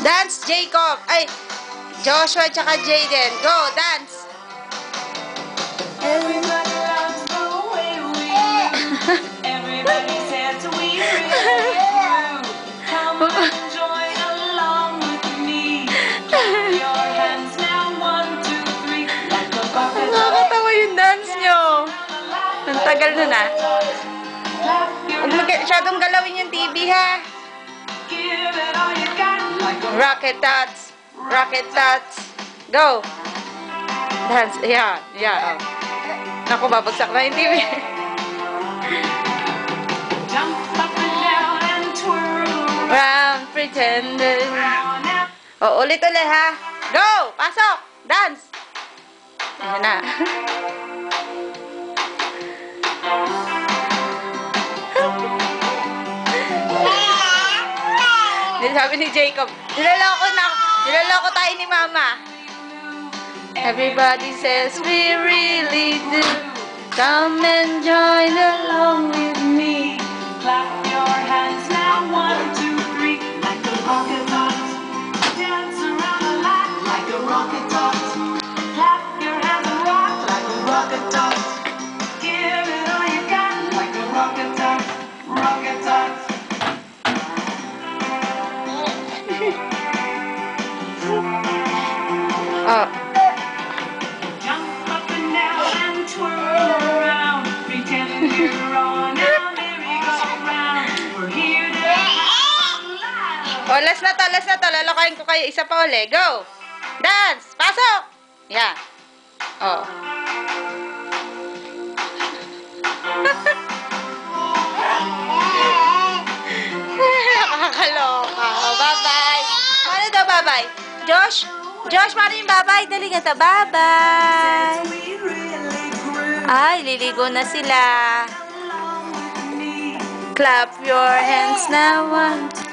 Dance, Jacob. Ay, Joshua tsaka Jaden. Go, dance. Everybody loves the way we move. Everybody says we really groove. Come and join along with me. Clap your hands now, 1, 2, 3. Like a bucket of Nakakatawa yung dance nyo. Ang tagal na na. Huwag masyadong galawin yung TV, ha? give it all you got. Like a Rocket Tots. Rocket Tots. Go. Dance. Yeah. Yeah. Oh. Naku, babagsak na yung TV. jump up and down and twirl Round pretending. around and Oh, ulit-ulit, ha? Go! Pasok! Dance! Ayan na. Sabi ni Jacob, niloloko tayo ni Mama. Everybody says we really do. Come and join along with me. clap your hands now, 1, 2, 3. Like a rocket tots. Dance around the light like a rocket tots. Clap your hands and rock like a rocket tots. Give it all you got like a rocket tots. Rocket tots. Oh, Jump up and down and twirl around. Pretend you're on a merry-go-round. We're here to live. oh, last na to. Lalokain ko kayo. Isa pa uli. Go! Dance! Pasok! Yeah. Oh. Nakakaloka. Oh, bye-bye. Ano daw bye-bye? Josh? Josh, paano yung bye-bye? Dali nga to. Bye-bye. We really grew Ay, liligo na sila. along with me. Clap your hands now. 1, 2.